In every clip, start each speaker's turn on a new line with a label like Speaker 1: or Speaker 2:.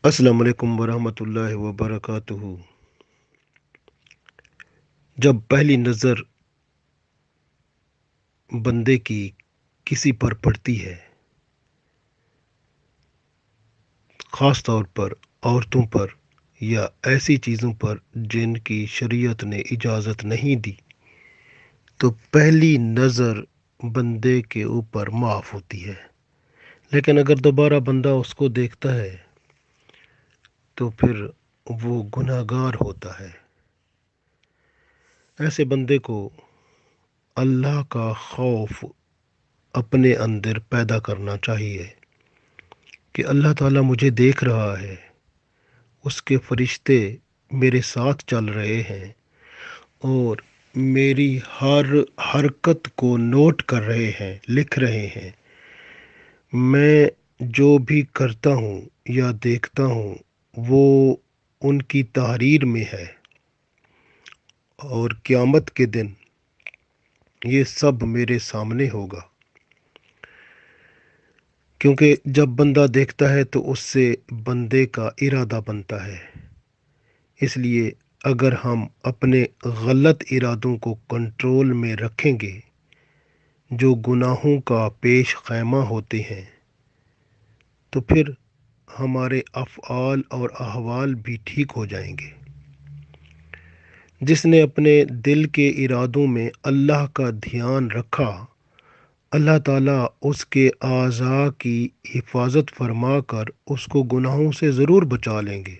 Speaker 1: السلام علیکم ورحمۃ اللہ وبرکاتہ۔ جب پہلی نظر بندے کی کسی پر پڑتی ہے، خاص طور پر عورتوں پر یا ایسی چیزوں پر جن کی شریعت نے اجازت نہیں دی، تو پہلی نظر بندے کے اوپر معاف ہوتی ہے۔ لیکن اگر دوبارہ بندہ اس کو دیکھتا ہے تو پھر وہ گناہ گار ہوتا ہے۔ ایسے بندے کو اللہ کا خوف اپنے اندر پیدا کرنا چاہیے کہ اللہ تعالیٰ مجھے دیکھ رہا ہے، اس کے فرشتے میرے ساتھ چل رہے ہیں اور میری ہر حرکت کو نوٹ کر رہے ہیں، لکھ رہے ہیں۔ میں جو بھی کرتا ہوں یا دیکھتا ہوں وہ ان کی تحریر میں ہے، اور قیامت کے دن یہ سب میرے سامنے ہوگا۔ کیونکہ جب بندہ دیکھتا ہے تو اس سے بندے کا ارادہ بنتا ہے۔ اس لیے اگر ہم اپنے غلط ارادوں کو کنٹرول میں رکھیں گے جو گناہوں کا پیش خیمہ ہوتے ہیں، تو پھر ہمارے افعال اور احوال بھی ٹھیک ہو جائیں گے۔ جس نے اپنے دل کے ارادوں میں اللہ کا دھیان رکھا، اللہ تعالیٰ اس کے اعضاء کی حفاظت فرما کر اس کو گناہوں سے ضرور بچا لیں گے۔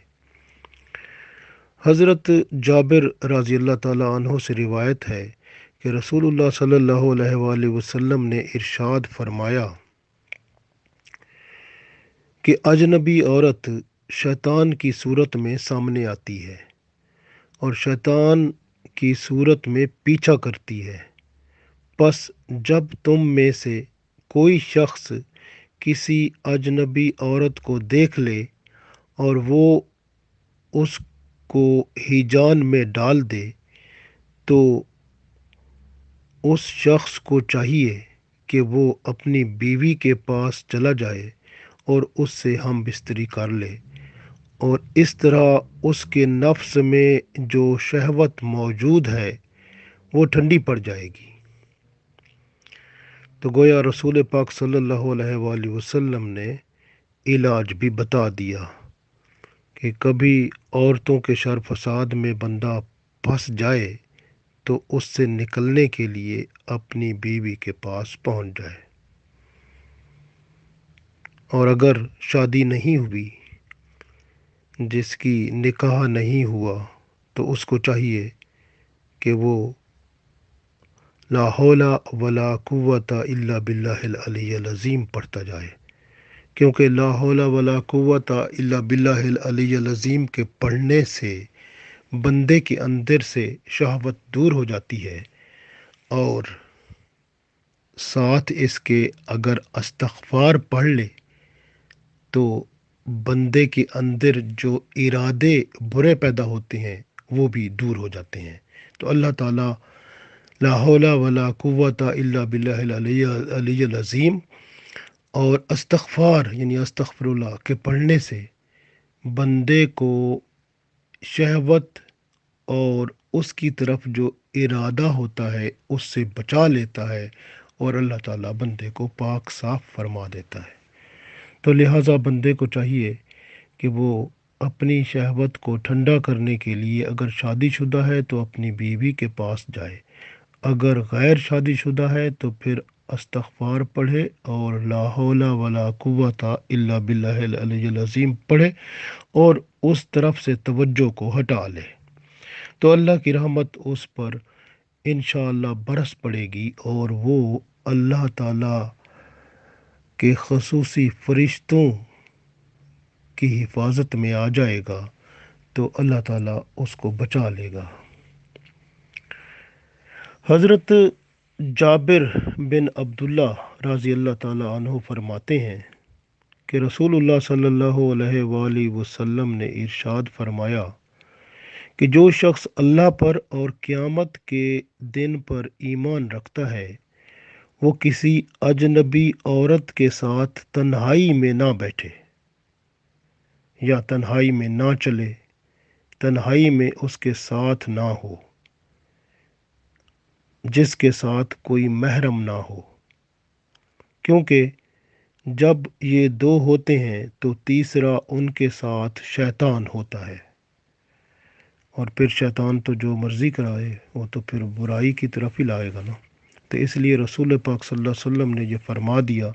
Speaker 1: حضرت جابر رضی اللہ تعالیٰ عنہ سے روایت ہے کہ رسول اللہ صلی اللہ علیہ وآلہ وسلم نے ارشاد فرمایا کہ اجنبی عورت شیطان کی صورت میں سامنے آتی ہے اور شیطان کی صورت میں پیچھا کرتی ہے۔ پس جب تم میں سے کوئی شخص کسی اجنبی عورت کو دیکھ لے اور وہ اس کو ہیجان میں ڈال دے، تو اس شخص کو چاہیے کہ وہ اپنی بیوی کے پاس چلا جائے اور اس سے ہم بستری کر لے، اور اس طرح اس کے نفس میں جو شہوت موجود ہے وہ ٹھنڈی پڑ جائے گی۔ تو گویا رسول پاک صلی اللہ علیہ وآلہ وسلم نے علاج بھی بتا دیا کہ کبھی عورتوں کے شر فساد میں بندہ پھنس جائے تو اس سے نکلنے کے لیے اپنی بیوی کے پاس پہنچ جائے، اور اگر شادی نہیں ہوئی، جس کی نکاح نہیں ہوا، تو اس کو چاہیے کہ وہ لا حول ولا قوت الا باللہ العلی العظیم پڑھتا جائے، کیونکہ لا حول ولا قوت الا باللہ العلی العظیم کے پڑھنے سے بندے کے اندر سے شہوت دور ہو جاتی ہے، اور ساتھ اس کے اگر استغفار پڑھ لے تو بندے کے اندر جو ارادے برے پیدا ہوتے ہیں وہ بھی دور ہو جاتے ہیں۔ تو اللہ تعالیٰ لا حول ولا قوت الا باللہ العلی العلی العظیم اور استغفار یعنی استغفر اللہ کے پڑھنے سے بندے کو شہوت اور اس کی طرف جو ارادہ ہوتا ہے اس سے بچا لیتا ہے، اور اللہ تعالیٰ بندے کو پاک صاف فرما دیتا ہے۔ تو لہٰذا بندے کو چاہیے کہ وہ اپنی شہوت کو ٹھنڈا کرنے کے لیے اگر شادی شدہ ہے تو اپنی بیوی کے پاس جائے، اگر غیر شادی شدہ ہے تو پھر استغفار پڑھے اور لا حول ولا قوت الا باللہ العلی العظیم پڑھے اور اس طرف سے توجہ کو ہٹا لے، تو اللہ کی رحمت اس پر انشاءاللہ برس پڑے گی اور وہ اللہ تعالیٰ کے خصوصی فرشتوں کی حفاظت میں آ جائے گا، تو اللہ تعالیٰ اس کو بچا لے گا۔ حضرت جابر بن عبداللہ رضی اللہ تعالیٰ عنہ فرماتے ہیں کہ رسول اللہ صلی اللہ علیہ وآلہ وسلم نے ارشاد فرمایا کہ جو شخص اللہ پر اور قیامت کے دن پر ایمان رکھتا ہے، وہ کسی اجنبی عورت کے ساتھ تنہائی میں نہ بیٹھے، या तन्हाई में ना चले, तन्हाई में उसके साथ ना हो, जिसके साथ कोई महरम ना हो, क्योंकि जब ये दो होते हैं तो तीसरा उनके साथ शैतान होता है, और फिर शैतान तो जो मर्ज़ी कराए वो तो फिर बुराई की तरफ ही लाएगा ना। तो इसलिए रसूल पाक सल्लल्लाहु अलैहि वसल्लम ने ये फरमा दिया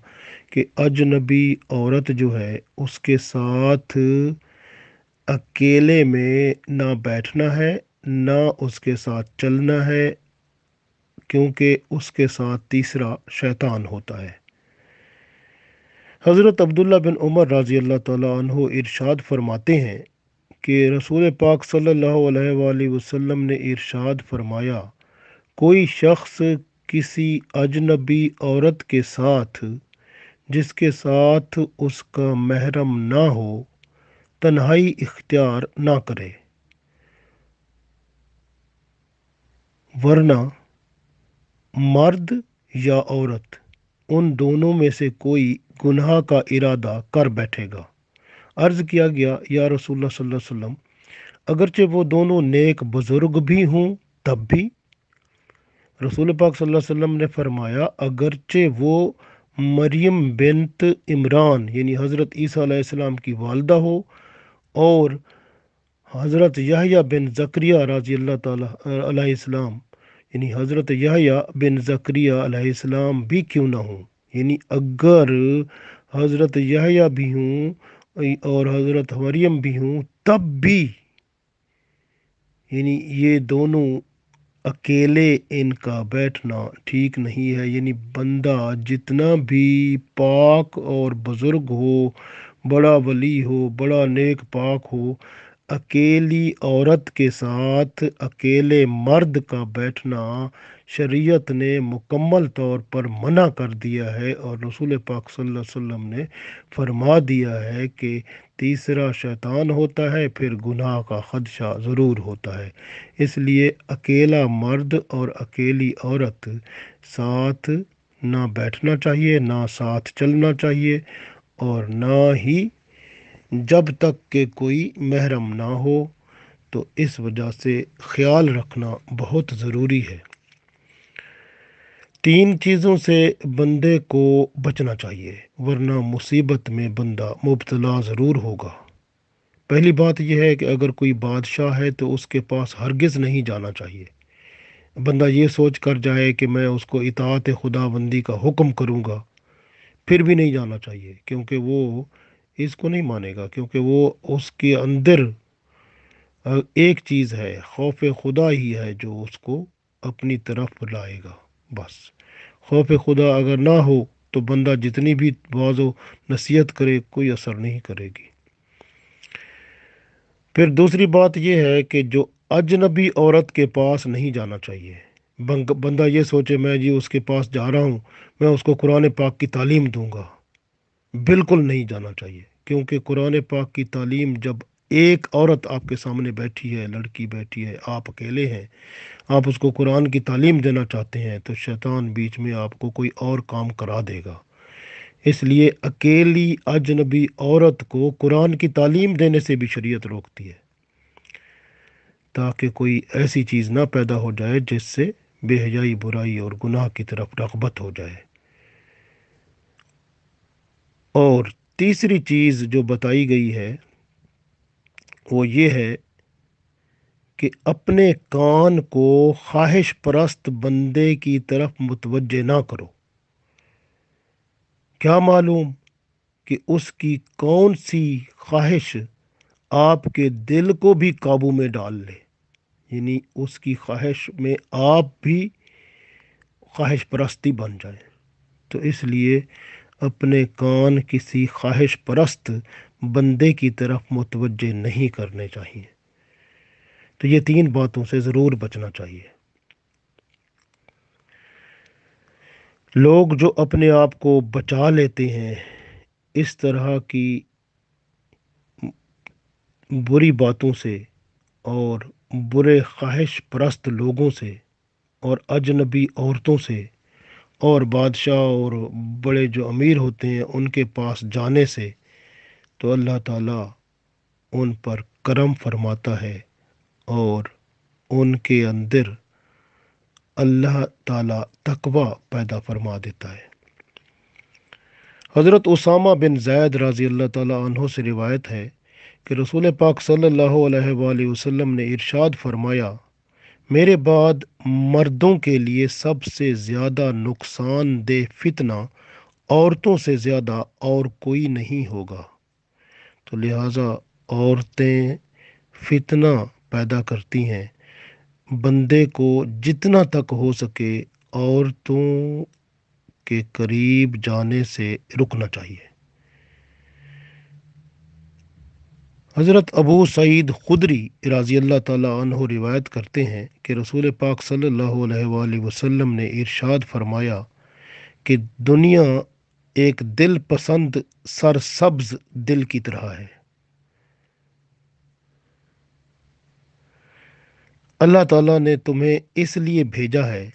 Speaker 1: कि अजनबी औरत जो है उसके साथ अकेले में ना बैठना है, ना उसके साथ चलना है, क्योंकि उसके साथ तीसरा शैतान होता है। हज़रत अब्दुल्ला बिन उमर रज़ी अल्लाह ताला अन्हु इरशाद फरमाते हैं कि रसूल पाक सल्लल्लाहु अलैहि वसल्लम ने इरशाद फरमाया, कोई शख्स किसी अजनबी औरत के साथ जिसके साथ उसका महरम ना हो तन्हाई इख्तियार ना करे, वरना मर्द या औरत उन दोनों में से कोई गुनाह का इरादा कर बैठेगा। अर्ज़ किया गया, या रसूलुल्लाह सल्लल्लाहु अलैहि वसल्लम, अगरचे वो दोनों नेक बुजुर्ग भी हों तब भी? रसूल पाक सल्लल्लाहु अलैहि वसल्लम ने फरमाया, अगरचे वो मरियम बिनत इमरान यानी हज़रत ईसा अलैहिस्सलाम की वालदा हो, और हज़रत यहया बिन ज़करिया रज़ी अल्लाह ताला अलैहिस्सलाम यानी हज़रत यहया बिन ज़करिया अलैहिस्सलाम भी क्यों ना हो, यानी अगर हज़रत यहया भी हों और हज़रत मरियम भी हों तब भी, यानी ये दोनों अकेले इनका बैठना ठीक नहीं है। यानी बंदा जितना भी पाक और बुजुर्ग हो, बड़ा वली हो, बड़ा नेक पाक हो, अकेली औरत के साथ अकेले मर्द का बैठना शरीयत ने मुकम्मल तौर पर मना कर दिया है, और रसूल पाक सल्लल्लाहु अलैहि वसल्लम ने फरमा दिया है कि तीसरा शैतान होता है, फिर गुनाह का खदशा ज़रूर होता है। इसलिए अकेला मर्द और अकेली औरत साथ ना बैठना चाहिए, ना साथ चलना चाहिए, और ना ही जब तक कि कोई महरम ना हो। तो इस वजह से ख्याल रखना बहुत ज़रूरी है। तीन चीज़ों से बंदे को बचना चाहिए, वरना मुसीबत में बंदा मुब्तला ज़रूर होगा। पहली बात यह है कि अगर कोई बादशाह है तो उसके पास हरगिज़ नहीं जाना चाहिए। बंदा ये सोच कर जाए कि मैं उसको इताअत खुदाबंदी का हुक्म करूँगा, फिर भी नहीं जाना चाहिए, क्योंकि वो इसको नहीं मानेगा, क्योंकि वो उसके अंदर एक चीज़ है, खौफ खुदा ही है जो उसको अपनी तरफ लाएगा। बस खौफ खुदा अगर ना हो तो बंदा जितनी भी वाज़ो नसीहत करे कोई असर नहीं करेगी। फिर दूसरी बात यह है कि जो अजनबी औरत के पास नहीं जाना चाहिए। बंदा ये सोचे मैं जी उसके पास जा रहा हूँ, मैं उसको कुरान पाक की तालीम दूंगा, बिल्कुल नहीं जाना चाहिए। क्योंकि कुरान पाक की तालीम, जब एक औरत आपके सामने बैठी है, लड़की बैठी है, आप अकेले हैं, आप उसको कुरान की तालीम देना चाहते हैं, तो शैतान बीच में आपको कोई और काम करा देगा। इसलिए अकेली अजनबी औरत को कुरान की तालीम देने से भी शरीयत रोकती है, ताकि कोई ऐसी चीज़ ना पैदा हो जाए जिससे बेहयाई, बुराई और गुनाह की तरफ रग़बत हो जाए। और तीसरी चीज़ जो बताई गई है वो ये है कि अपने कान को ख्वाहिश परस्त बंदे की तरफ मुतवज्जे ना करो। क्या मालूम कि उसकी कौन सी ख्वाहिश आपके दिल को भी काबू में डाल ले, यानी उसकी ख्वाहिश में आप भी ख्वाहिश परस्ती बन जाए। तो इसलिए अपने कान किसी ख्वाहिश परस्त बंदे की तरफ मुतवज्जे नहीं करने चाहिए। तो ये तीन बातों से ज़रूर बचना चाहिए। लोग जो अपने आप को बचा लेते हैं इस तरह की बुरी बातों से, और बुरे ख्वाहिश परस्त लोगों से, और अजनबी औरतों से, और बादशाह और बड़े जो अमीर होते हैं उनके पास जाने से, तो अल्लाह ताला उन पर करम फरमाता है और उनके अंदर अल्लाह ताला तकवा पैदा फरमा देता है। हज़रत उसामा बिन ज़ैद रज़ी अल्लाह ताला अन्हो से रिवायत है कि रसूल पाक सल्लल्लाहु अलैहि वसल्लम ने इरशाद फरमाया, मेरे बाद मर्दों के लिए सबसे ज़्यादा नुकसानदेह फितना औरतों से ज़्यादा और कोई नहीं होगा। तो लिहाजा औरतें फितना पैदा करती हैं। बंदे को जितना तक हो सके औरतों के करीब जाने से रुकना चाहिए। हज़रत अबू सईद खुदरी रज़ी अल्लाह ताला अन्हु रिवायत करते हैं कि रसूल पाक सल्लल्लाहु अलैहि वसल्लम ने इरशाद फरमाया कि दुनिया एक दिल पसंद सरसब्ज दिल की तरह है। अल्लाह ताला ने तुम्हें इसलिए भेजा है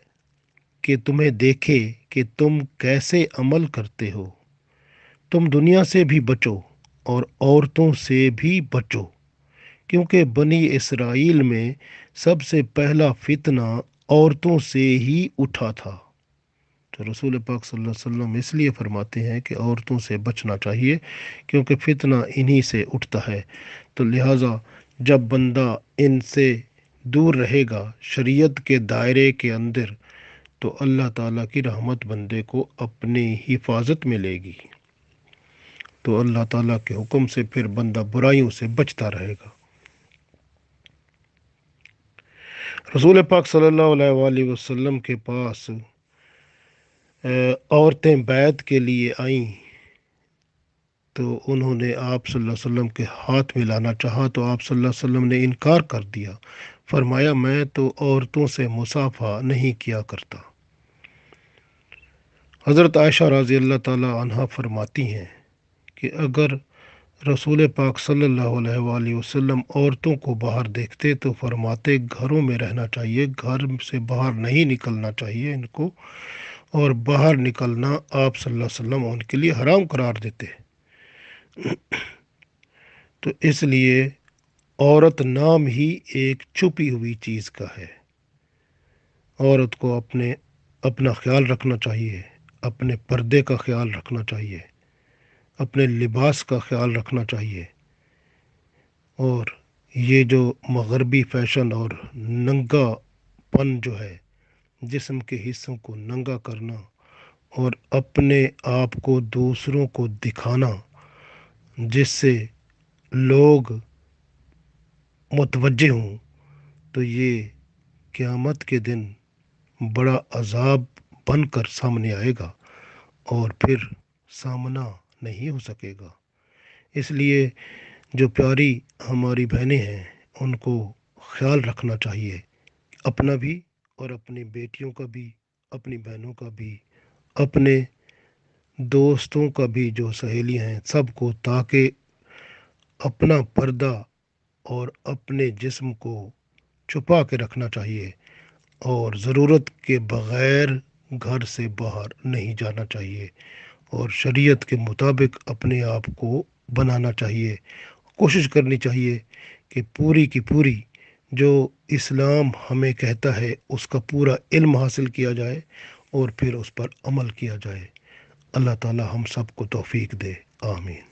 Speaker 1: कि तुम्हें देखे कि तुम कैसे अमल करते हो। तुम दुनिया से भी बचो और औरतों से भी बचो, क्योंकि बनी इसराइल में सबसे पहला फितना औरतों से ही उठा था। तो रसूल पाक सल्लल्लाहु अलैहि वसल्लम इसलिए फरमाते हैं कि औरतों से बचना चाहिए, क्योंकि फितना इन्हीं से उठता है। तो लिहाजा जब बंदा इनसे दूर रहेगा शरीयत के दायरे के अंदर, तो अल्लाह ताला की रहमत बंदे को अपनी हिफाजत में लेगी। तो अल्लाह ताला के हुक्म से फिर बंदा बुराइयों से बचता रहेगा। रसूल पाक सल्लल्लाहु अलैहि वसल्लम के पास औरतें बैत के लिए आईं, तो उन्होंने आप सल्लल्लाहु अलैहि वसल्लम के हाथ मिलाना चाहा तो आप सल्लल्लाहु अलैहि वसल्लम ने इनकार कर दिया। फरमाया, मैं तो औरतों से मुसाफा नहीं किया करता। हज़रत आयशा रज़ी अल्लाह ताला अन्हा फरमाती हैं कि अगर रसूल पाक सल्लल्लाहु अलैहि वसल्लम औरतों को बाहर देखते तो फरमाते घरों में रहना चाहिए, घर से बाहर नहीं निकलना चाहिए इनको, और बाहर निकलना आप सल्लल्लाहु अलैहि वसल्लम उनके लिए हराम करार देते। तो इसलिए औरत नाम ही एक छुपी हुई चीज़ का है। औरत को अपना ख्याल रखना चाहिए, अपने पर्दे का ख्याल रखना चाहिए, अपने लिबास का ख्याल रखना चाहिए। और ये जो मगरबी फैशन और नंगापन जो है, जिस्म के हिस्सों को नंगा करना और अपने आप को दूसरों को दिखाना, जिससे लोग मुतवज्जे हों, तो ये क़यामत के दिन बड़ा अजाब बनकर सामने आएगा और फिर सामना नहीं हो सकेगा। इसलिए जो प्यारी हमारी बहनें हैं उनको ख्याल रखना चाहिए, अपना भी और अपनी बेटियों का भी, अपनी बहनों का भी, अपने दोस्तों का भी, जो सहेलियां हैं सबको, ताकि अपना पर्दा और अपने जिस्म को छुपा के रखना चाहिए और ज़रूरत के बग़ैर घर से बाहर नहीं जाना चाहिए और शरीयत के मुताबिक अपने आप को बनाना चाहिए। कोशिश करनी चाहिए कि पूरी की पूरी जो इस्लाम हमें कहता है उसका पूरा इल्म हासिल किया जाए और फिर उस पर अमल किया जाए। अल्लाह ताला हम सबको तौफीक दे। आमीन।